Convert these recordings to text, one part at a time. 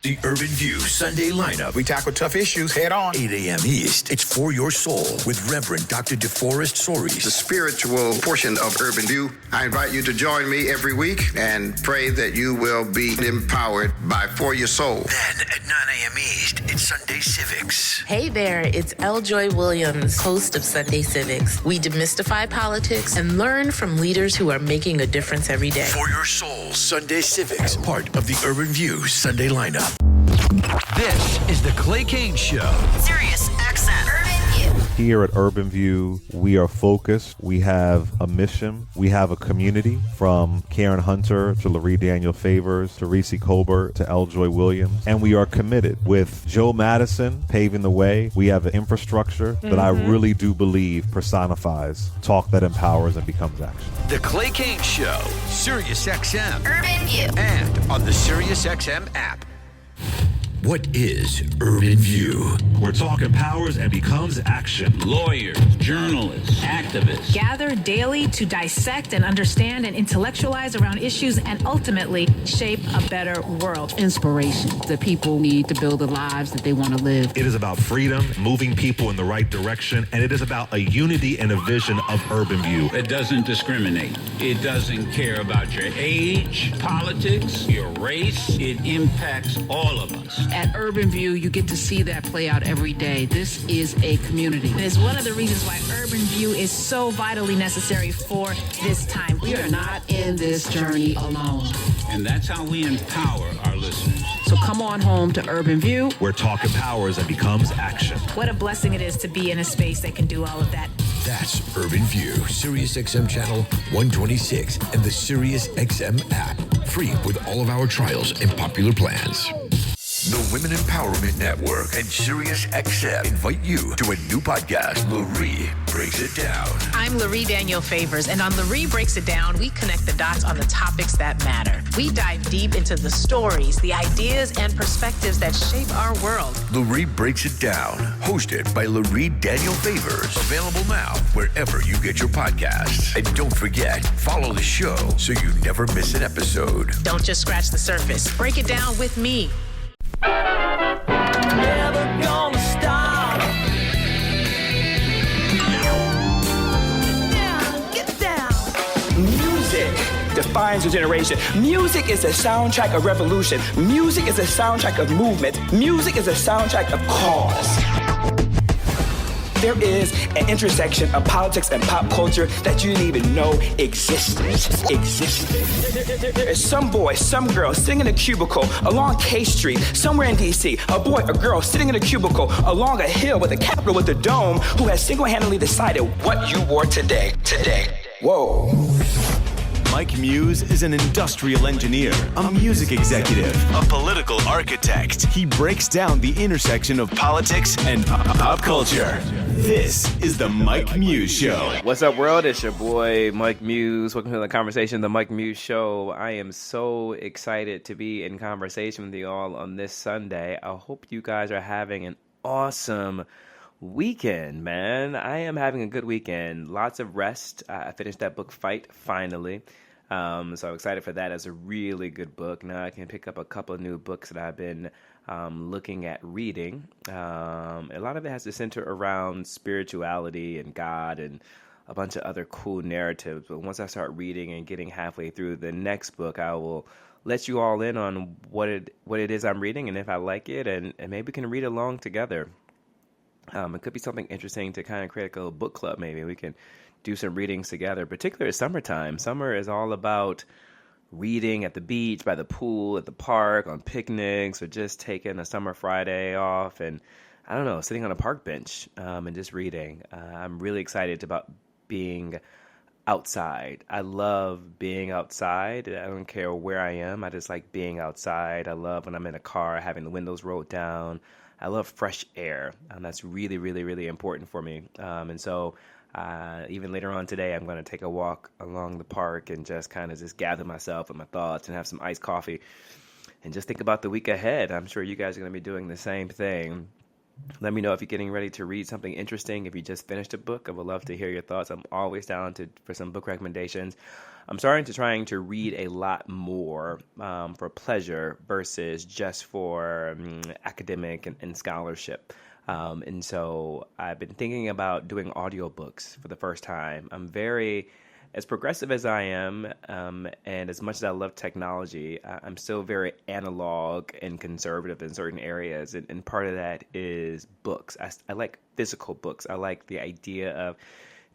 The Urban View Sunday lineup. We tackle tough issues head on. 8 a.m. East. It's For Your Soul with Reverend Dr. DeForest Soaries. The spiritual portion of Urban View. I invite you to join me every week and pray that you will be empowered by For Your Soul. Then at 9 a.m. East, it's Sunday Civics. Hey there, it's L. Joy Williams, host of Sunday Civics. We demystify politics and learn from leaders who are making a difference every day. For Your Soul Sunday Civics, part of the Urban View Sunday lineup. This is the Clay Kane Show. Sirius XM Urban View. Here at Urban View, we are focused. We have a mission. We have a community, from Karen Hunter to Larry Daniel Favors to Reese Colbert to L. Joy Williams. And we are committed. With Joe Madison paving the way, we have an infrastructure that I really do believe personifies talk that empowers and becomes action. The Clay Kane Show. Sirius XM. Urban View. And on the Sirius XM app. What is Urban View? Where talk empowers and becomes action. Lawyers, journalists, activists gather daily to dissect and understand and intellectualize around issues and ultimately shape a better world. Inspiration that people need to build the lives that they want to live. It is about freedom, moving people in the right direction, and it is about a unity and a vision of Urban View. It doesn't discriminate. It doesn't care about your age, politics, your race. It impacts all of us. At Urban View, you get to see that play out every day. This is a community. It is one of the reasons why Urban View is so vitally necessary for this time. We are not in this journey alone. And that's how we empower our listeners. So come on home to Urban View. Where talk empowers and becomes action. What a blessing it is to be in a space that can do all of that. That's Urban View, Sirius XM Channel 126 and the Sirius XM app. Free with all of our trials and popular plans. The Women Empowerment Network and Sirius XM invite you to a new podcast, Larry Breaks It Down. I'm Larry Daniel Favors, and on Larry Breaks It Down, we connect the dots on the topics that matter. We dive deep into the stories, the ideas, and perspectives that shape our world. Larry Breaks It Down, hosted by Larry Daniel Favors. Available now wherever you get your podcasts. And don't forget, follow the show so you never miss an episode. Don't just scratch the surface. Break it down with me. Never gonna stop. Get down. Music defines a generation. Music is a soundtrack of revolution. Music is a soundtrack of movement. Music is a soundtrack of cause. There is an intersection of politics and pop culture that you didn't even know existed. There's some boy, some girl sitting in a cubicle along K Street, somewhere in DC. A boy, a girl sitting in a cubicle along a hill with a Capitol with a dome, who has single-handedly decided what you wore today. Whoa. Mike Muse is an industrial engineer, a music executive, a political architect. He breaks down the intersection of politics and pop culture. This is the Mike Muse Show. What's up, world? It's your boy, Mike Muse. Welcome to the conversation, the Mike Muse Show. I am so excited to be in conversation with you all on this Sunday. I hope you guys are having an awesome weekend, man. I am having a good weekend. Lots of rest. I finished that book, Fight, finally. So I'm excited for that. It's a really good book. Now I can pick up a couple of new books that I've been looking at reading. A lot of it has to center around spirituality and God and a bunch of other cool narratives. But once I start reading and getting halfway through the next book, I will let you all in on what it is I'm reading and if I like it, and maybe we can read along together. It could be something interesting to kind of create a little book club. Maybe we can do some readings together, particularly summertime. Summer is all about reading at the beach, by the pool, at the park, on picnics, or just taking a summer Friday off and, I don't know, sitting on a park bench and just reading. I'm really excited about being outside. I love being outside. I don't care where I am. I just like being outside. I love when I'm in a car, having the windows rolled down. I love fresh air. That's really, really, really important for me. And so even later on today, I'm going to take a walk along the park and just kind of just gather myself and my thoughts and have some iced coffee and just think about the week ahead. I'm sure you guys are going to be doing the same thing. Let me know if you're getting ready to read something interesting. If you just finished a book, I would love to hear your thoughts. I'm always down for some book recommendations. I'm trying to read a lot more for pleasure versus just for academic and scholarship. And so I've been thinking about doing audiobooks for the first time. I'm as progressive as I am, and as much as I love technology, I'm still very analog and conservative in certain areas. And part of that is books. I like physical books. I like the idea of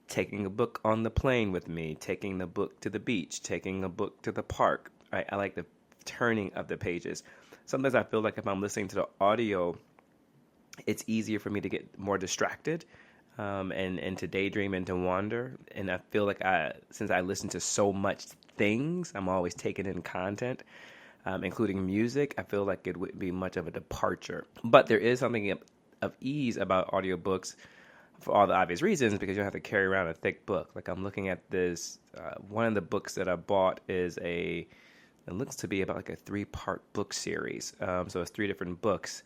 taking a book on the plane with me, taking the book to the beach, taking a book to the park. Right? I like the turning of the pages. Sometimes I feel like if I'm listening to the audio, it's easier for me to get more distracted. And to daydream and to wander. And I feel like since I listen to so much things, I'm always taking in content, including music. I feel like it wouldn't be much of a departure. But there is something of ease about audiobooks for all the obvious reasons, because you don't have to carry around a thick book. Like I'm looking at this, one of the books that I bought it looks to be about like a 3-part book series. So it's 3 different books.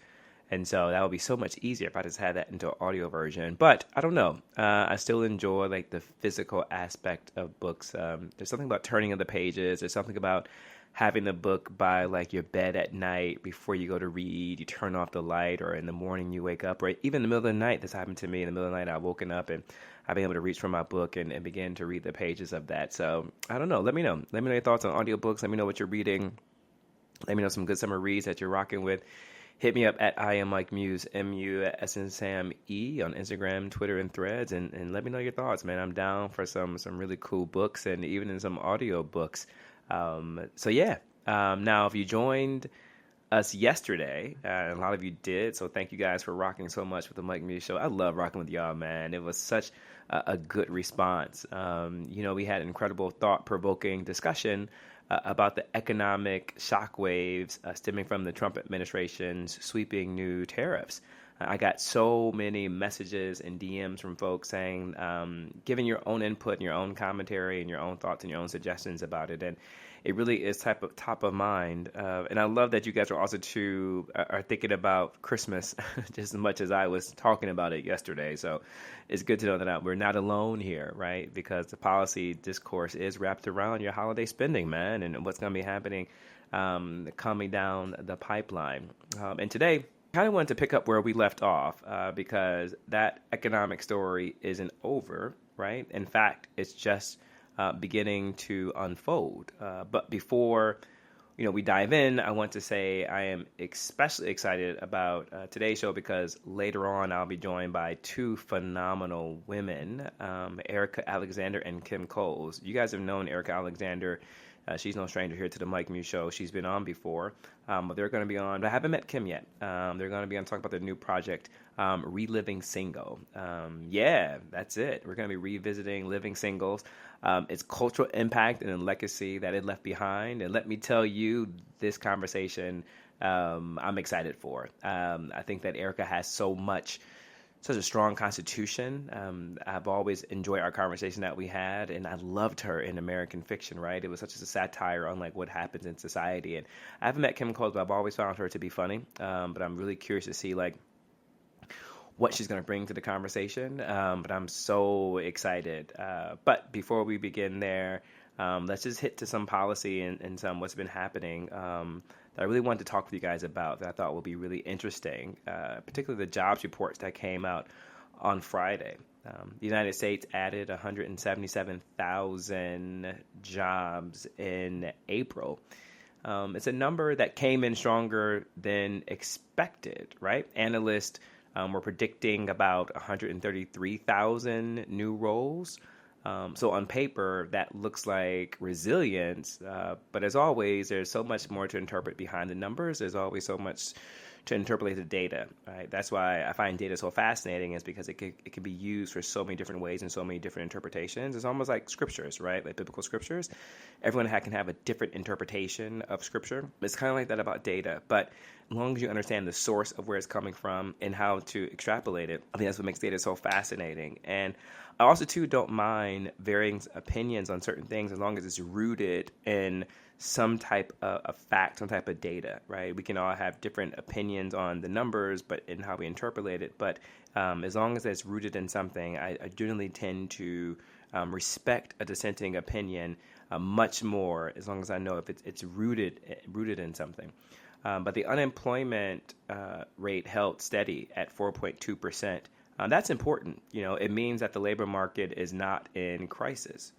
And so that would be so much easier if I just had that into an audio version. But I don't know. I still enjoy like the physical aspect of books. There's something about turning of the pages. There's something about having the book by like your bed at night before you go to read. You turn off the light, or in the morning you wake up, right? Even in the middle of the night, this happened to me. In the middle of the night, I've woken up and I've been able to reach for my book and begin to read the pages of that. So I don't know. Let me know. Let me know your thoughts on audiobooks. Let me know what you're reading. Let me know some good summer reads that you're rocking with. Hit me up at I am Mike Muse, MUSE on Instagram, Twitter, and Threads, and let me know your thoughts, man. I'm down for some really cool books and even in some audio books. So yeah. Now, if you joined us yesterday, and a lot of you did, so thank you guys for rocking so much with the Mike Muse Show. I love rocking with y'all, man. It was such a good response. We had an incredible, thought-provoking discussion about the economic shockwaves stemming from the Trump administration's sweeping new tariffs. I got so many messages and DMs from folks saying, giving your own input and your own commentary and your own thoughts and your own suggestions about it. And it really is top of mind. And I love that you guys are also are thinking about Christmas just as much as I was talking about it yesterday. So it's good to know that we're not alone here, right? Because the policy discourse is wrapped around your holiday spending, man, and what's going to be happening coming down the pipeline. And today, I kind of wanted to pick up where we left off because that economic story isn't over, right? In fact, it's just beginning to unfold. But before we dive in, I want to say I am especially excited about today's show because later on I'll be joined by 2 phenomenal women, Erica Alexander and Kim Coles. You guys have known Erica Alexander. She's no stranger here to the Mike Muse Show. She's been on before, but they're going to be on. But I haven't met Kim yet. They're going to be on talk about their new project, Reliving Single. Yeah, that's it. We're going to be revisiting Living Singles, its cultural impact and legacy that it left behind. And let me tell you, this conversation I'm excited for. I think that Erica has such a strong constitution. I've always enjoyed our conversation that we had, and I loved her in American Fiction, right? It was such a satire on like what happens in society. And I haven't met Kim Coles, but I've always found her to be funny. But I'm really curious to see like what she's going to bring to the conversation. But I'm so excited. But before we begin there, let's just hit to some policy and some what's been happening that I really wanted to talk with you guys about that I thought would be really interesting, particularly the jobs reports that came out on Friday. The United States added 177,000 jobs in April. It's a number that came in stronger than expected, right? Analysts were predicting about 133,000 new roles. So on paper, that looks like resilience. But as always, there's so much more to interpret behind the numbers. There's always so much to interpolate the data, right? That's why I find data so fascinating, is because it can be used for so many different ways and so many different interpretations. It's almost like scriptures, right? Like biblical scriptures. Everyone can have a different interpretation of scripture. It's kind of like that about data. But as long as you understand the source of where it's coming from and how to extrapolate it, I think that's what makes data so fascinating. And I also, too, don't mind varying opinions on certain things as long as it's rooted in some type of fact, some type of data, right? We can all have different opinions on the numbers, but in how we interpolate it. But as long as it's rooted in something, I generally tend to respect a dissenting opinion much more, as long as I know if it's rooted in something. But the unemployment rate held steady at 4.2%. That's important. It means that the labor market is not in crisis.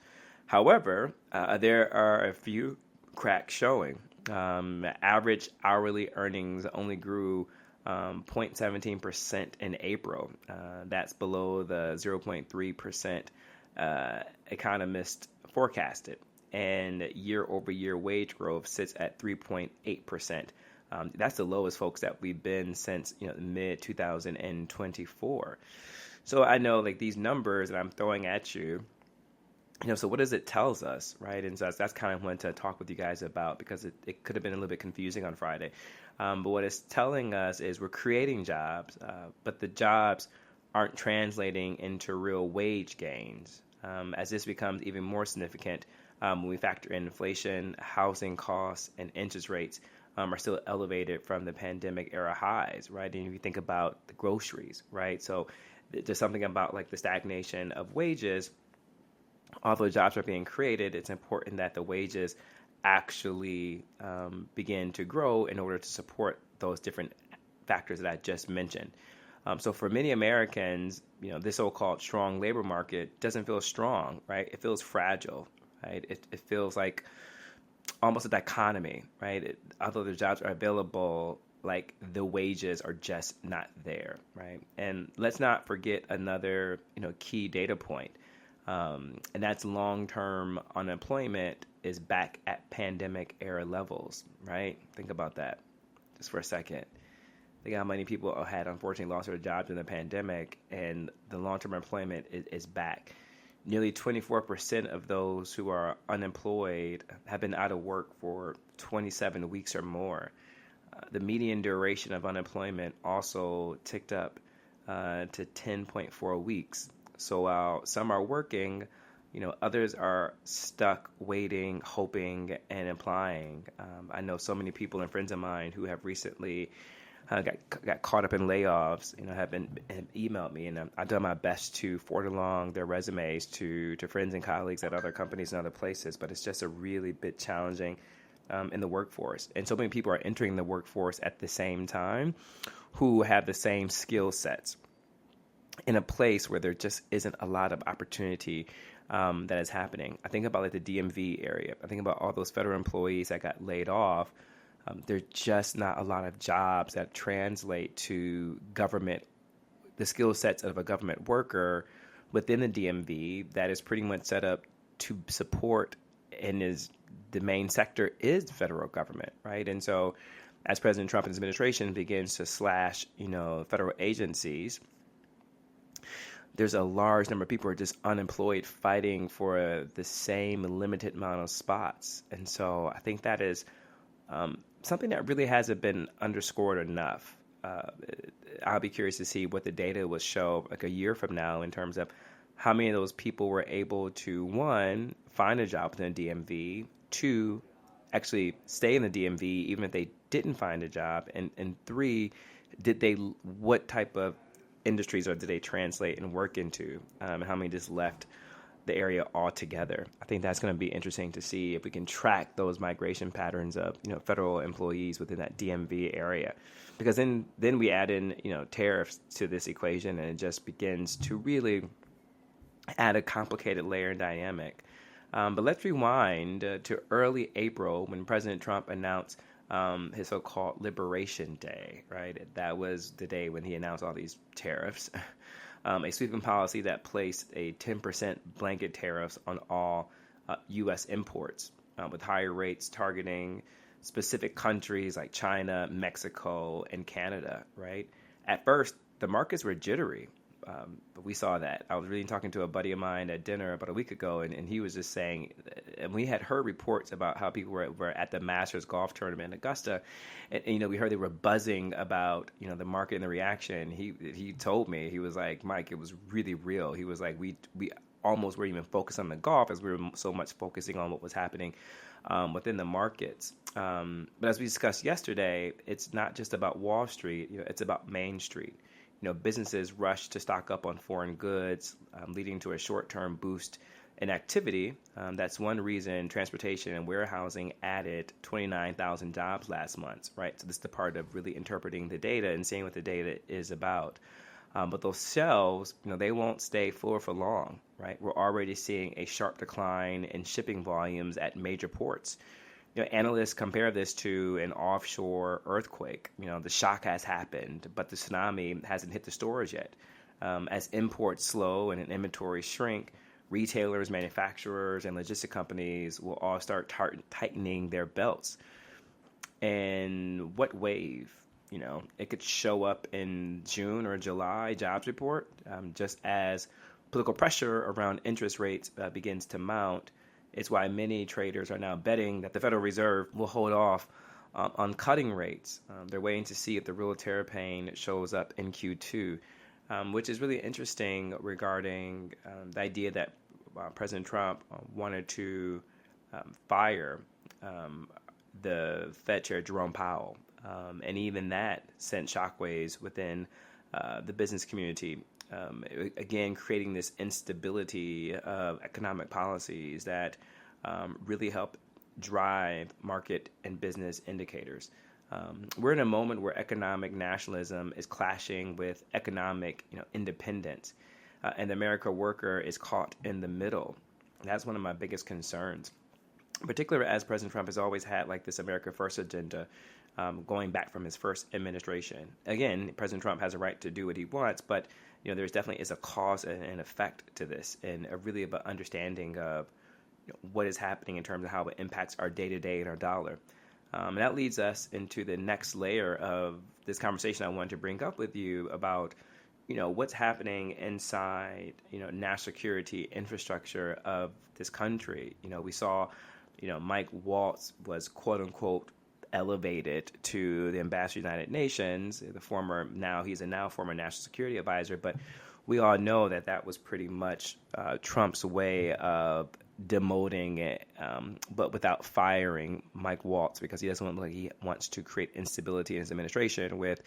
However, there are a few cracks showing. Average hourly earnings only grew 0.17% in April. That's below the 0.3% economists forecasted. And year-over-year wage growth sits at 3.8%. That's the lowest, folks, that we've been since mid-2024. So I know these numbers that I'm throwing at you, so what does it tells us, right? And so that's kind of what I wanted to talk with you guys about, because it could have been a little bit confusing on Friday. But what it's telling us is we're creating jobs, but the jobs aren't translating into real wage gains. As this becomes even more significant when we factor in inflation, housing costs, and interest rates are still elevated from the pandemic era highs, right? And if you think about the groceries, right? So there's something about the stagnation of wages. Although jobs are being created, it's important that the wages actually begin to grow in order to support those different factors that I just mentioned. So for many Americans, this so-called strong labor market doesn't feel strong, right? It feels fragile, right? It feels like almost a dichotomy, right? Although the jobs are available, the wages are just not there, right? And let's not forget another, key data point. And that's long-term unemployment is back at pandemic era levels, right? Think about that just for a second. Think how many people had unfortunately lost their jobs in the pandemic, and the long-term employment is back. Nearly 24% of those who are unemployed have been out of work for 27 weeks or more. The median duration of unemployment also ticked up to 10.4 weeks. So while some are working, others are stuck waiting, hoping, and implying. I know so many people and friends of mine who have recently got caught up in layoffs, have emailed me, and I've done my best to forward along their resumes to friends and colleagues at other companies and other places, but it's just a really bit challenging in the workforce. And so many people are entering the workforce at the same time who have the same skill sets in a place where there just isn't a lot of opportunity that is happening. I think about the DMV area. I think about all those federal employees that got laid off. There's just not a lot of jobs that translate to government, the skill sets of a government worker within the DMV that is pretty much set up to support, and the main sector is the federal government, right? And so as President Trump and his administration begins to slash, federal agencies, there's a large number of people who are just unemployed fighting for the same limited amount of spots. And so I think that is something that really hasn't been underscored enough. I'll be curious to see what the data will show a year from now in terms of how many of those people were able to, one, find a job within the DMV, two, actually stay in the DMV even if they didn't find a job, and three, what type of industries or did they translate and work into, and how many just left the area altogether. I think that's going to be interesting to see if we can track those migration patterns of federal employees within that DMV area, because then we add in tariffs to this equation, and it just begins to really add a complicated layer and dynamic. But let's rewind to early April when President Trump announced his so-called Liberation Day, right? That was the day when he announced all these tariffs. A sweeping policy that placed a 10% blanket tariffs on all U.S. imports, with higher rates targeting specific countries like China, Mexico, and Canada, right? At first, the markets were jittery, but we saw that. I was really talking to a buddy of mine at dinner about a week ago, and he was just saying, and we had heard reports about how people were at the Masters golf tournament in Augusta, and we heard they were buzzing about the market and the reaction. He told me, he was like, Mike, it was really real. He was like, almost weren't even focused on the golf as we were so much focusing on what was happening within the markets. But as we discussed yesterday, it's not just about Wall Street, it's about Main Street. Businesses rush to stock up on foreign goods, leading to a short-term boost in activity. That's one reason transportation and warehousing added 29,000 jobs last month, right? So this is the part of really interpreting the data and seeing what the data is about. But those shelves, they won't stay full for long, right? We're already seeing a sharp decline in shipping volumes at major ports. Analysts compare this to an offshore earthquake. The shock has happened, but the tsunami hasn't hit the stores yet. As imports slow and inventory shrink, retailers, manufacturers, and logistic companies will all start tightening their belts. And what wave? It could show up in June or July jobs report, just as political pressure around interest rates begins to mount. It's why many traders are now betting that the Federal Reserve will hold off on cutting rates. They're waiting to see if the real terror pain shows up in Q2, which is really interesting regarding the idea that President Trump wanted to fire the Fed Chair Jerome Powell. And even that sent shockwaves within the business community. Again, creating this instability of economic policies that really help drive market and business indicators. We're in a moment where economic nationalism is clashing with economic independence, and the American worker is caught in the middle. That's one of my biggest concerns, particularly as President Trump has always had like this America First agenda. Going back from his first administration. Again, President Trump has a right to do what he wants, but there's definitely is a cause and an effect to this, and a really about understanding of what is happening in terms of how it impacts our day-to-day and our dollar. And that leads us into the next layer of this conversation I wanted to bring up with you about what's happening inside national security infrastructure of this country. We saw Mike Waltz was quote unquote elevated to the ambassador to the United Nations, he's a former national security advisor, but we all know that was pretty much Trump's way of demoting it, but without firing Mike Waltz, because he doesn't look like he wants to create instability in his administration with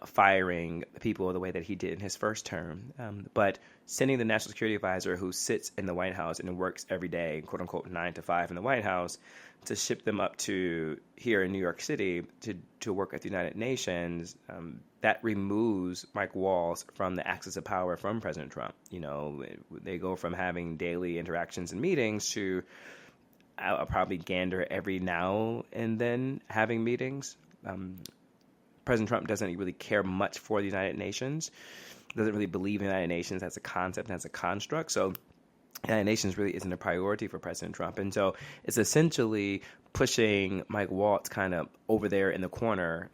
firing people the way that he did in his first term. But sending the national security advisor who sits in the White House and works every day, quote unquote, 9 to 5 in the White House, to ship them up to here in New York City to work at the United Nations, that removes Mike Waltz from the axis of power from President Trump. They go from having daily interactions and meetings to I'll probably gander every now and then having meetings. President Trump doesn't really care much for the United Nations, doesn't really believe in the United Nations as a concept and as a construct. So the United Nations really isn't a priority for President Trump. And so it's essentially pushing Mike Waltz kind of over there in the corner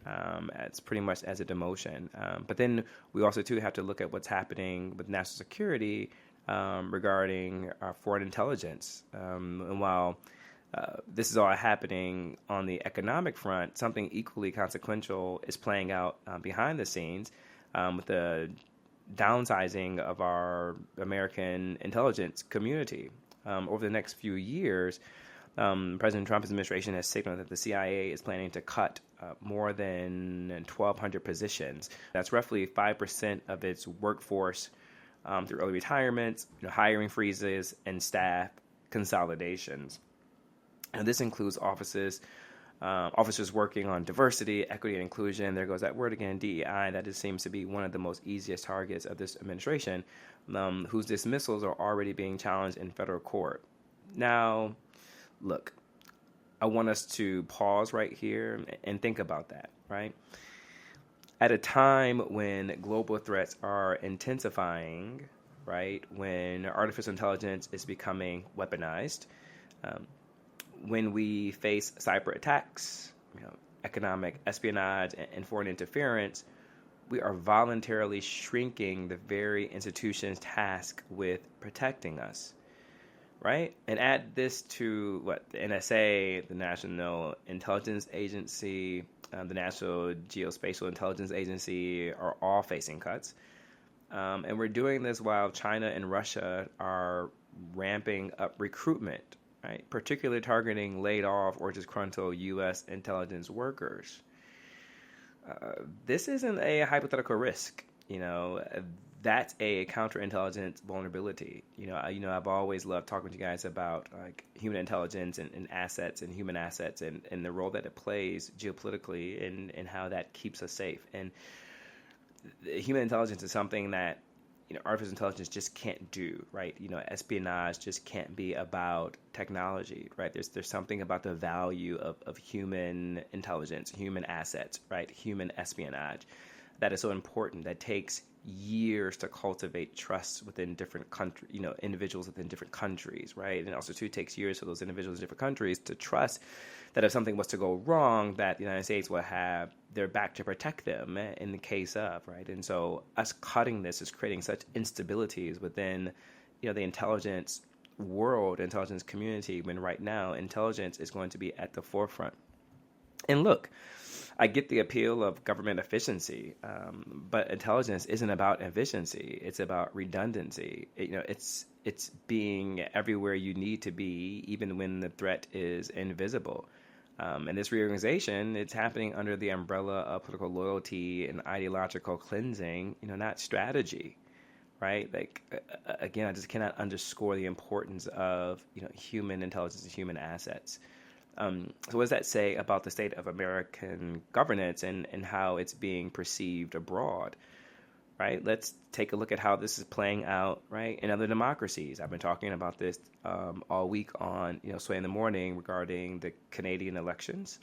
as pretty much as a demotion. But then we also, too, have to look at what's happening with national security regarding our foreign intelligence. And while this is all happening on the economic front, something equally consequential is playing out behind the scenes with the downsizing of our American intelligence community. Over the next few years, President Trump's administration has signaled that the CIA is planning to cut more than 1,200 positions. That's roughly 5% of its workforce through early retirements, hiring freezes, and staff consolidations. And this includes officers working on diversity, equity, and inclusion. There goes that word again, DEI. That just seems to be one of the most easiest targets of this administration, whose dismissals are already being challenged in federal court. Now, look, I want us to pause right here and think about that, right? At a time when global threats are intensifying, right, when artificial intelligence is becoming weaponized, when we face cyber attacks, economic espionage, and foreign interference, we are voluntarily shrinking the very institutions tasked with protecting us, right? And add this to the NSA, the National Intelligence Agency, the National Geospatial Intelligence Agency are all facing cuts. And we're doing this while China and Russia are ramping up recruitment, right? Particularly targeting laid off or disgruntled U.S. intelligence workers. This isn't a hypothetical risk, that's a counterintelligence vulnerability. I've always loved talking to you guys about like human intelligence and assets and human assets and the role that it plays geopolitically and how that keeps us safe. And human intelligence is something that artificial intelligence just can't do, right? Espionage just can't be about technology, right? There's something about the value of human intelligence, human assets, right? Human espionage that is so important, that takes years to cultivate trust within different countries, individuals within different countries, right? And also too takes years for those individuals in different countries to trust that if something was to go wrong, that the United States will have their back to protect them in the case of, right? And so us cutting this is creating such instabilities within, the intelligence world, intelligence community, when right now intelligence is going to be at the forefront. And look, I get the appeal of government efficiency, but intelligence isn't about efficiency. It's about redundancy. It's being everywhere you need to be, even when the threat is invisible. And this reorganization, it's happening under the umbrella of political loyalty and ideological cleansing, not strategy, right? Like, again, I just cannot underscore the importance of, human intelligence and human assets. So what does that say about the state of American governance and how it's being perceived abroad, right? Let's take a look at how this is playing out, right, in other democracies. I've been talking about this all week on, Sway in the Morning regarding the Canadian elections.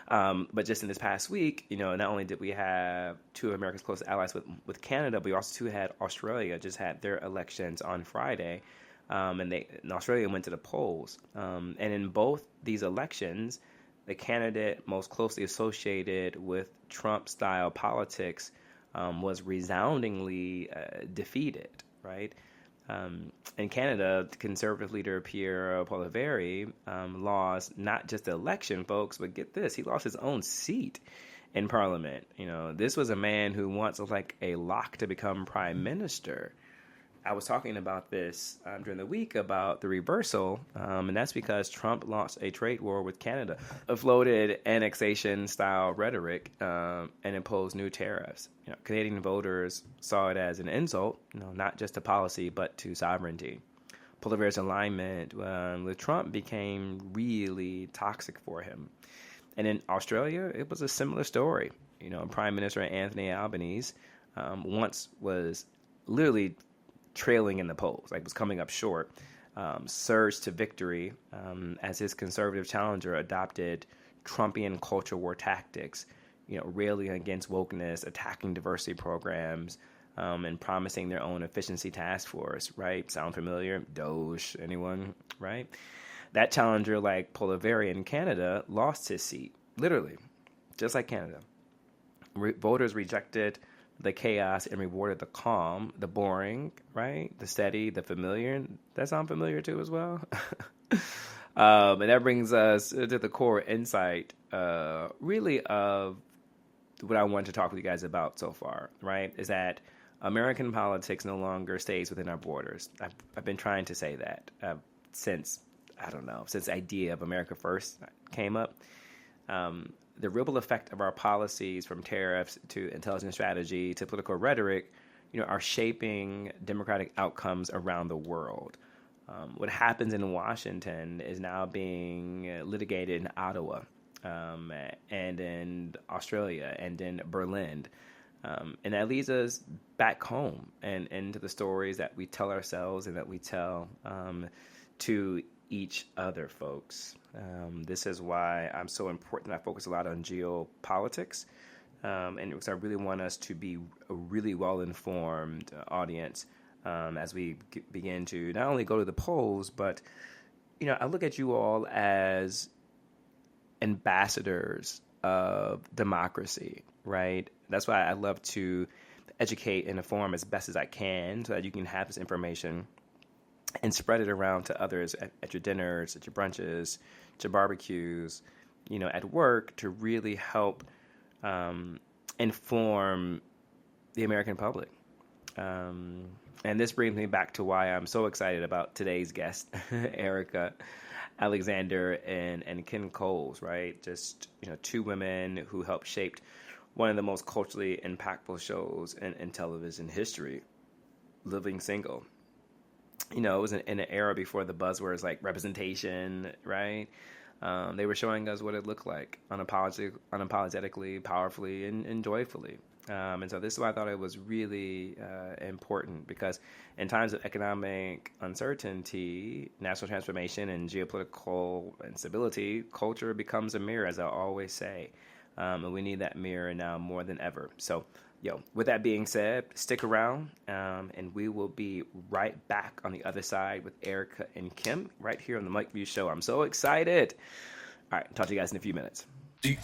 But just in this past week, not only did we have two of America's closest allies with Canada, but we also had Australia just had their elections on Friday. And Australia went to the polls. And in both these elections, the candidate most closely associated with Trump-style politics was resoundingly defeated, right? In Canada, Conservative leader Pierre Poilievre lost not just the election, folks, but get this, he lost his own seat in Parliament. This was a man who once was like a lock to become prime minister. I was talking about this during the week about the reversal, and that's because Trump launched a trade war with Canada, floated annexation-style rhetoric, and imposed new tariffs. Canadian voters saw it as an insult, not just to policy, but to sovereignty. Poilievre's alignment with Trump became really toxic for him. And in Australia, it was a similar story. Prime Minister Anthony Albanese once was literally trailing in the polls, like was coming up short, surged to victory as his conservative challenger adopted Trumpian culture war tactics, railing against wokeness, attacking diversity programs, and promising their own efficiency task force, right? Sound familiar? Doge, anyone, right? That challenger, like Poilievre in Canada, lost his seat, literally, just like Canada. Voters rejected the chaos and rewarded the calm, the boring, right? The steady, the familiar. That sound familiar too as well? And that brings us to the core insight, really, of what I want to talk with you guys about so far, right? Is that American politics no longer stays within our borders. I've been trying to say that since the idea of America First came up. The ripple effect of our policies, from tariffs to intelligence strategy to political rhetoric, are shaping democratic outcomes around the world. What happens in Washington is now being litigated in Ottawa, and in Australia, and in Berlin. And that leads us back home and into the stories that we tell ourselves and that we tell to each other, folks. This is why I'm so important. I focus a lot on geopolitics, and because I really want us to be a really well-informed audience as we begin to not only go to the polls, but I look at you all as ambassadors of democracy, right? That's why I love to educate and inform as best as I can, so that you can have this information and spread it around to others at your dinners, at your brunches, at your barbecues, at work, to really help inform the American public. And this brings me back to why I'm so excited about today's guest, Erica Alexander and Ken Coles, right? Just, two women who helped shape one of the most culturally impactful shows in television history, Living Single. It was in an era before the buzzwords like representation, right? They were showing us what it looked like unapologetically, powerfully, and joyfully. And so this is why I thought it was really important, because in times of economic uncertainty, national transformation, and geopolitical instability, culture becomes a mirror, as I always say. And we need that mirror now more than ever. So, with that being said, stick around, and we will be right back on the other side with Erica and Kim right here on the Mike Muse Show. I'm so excited. All right, talk to you guys in a few minutes. The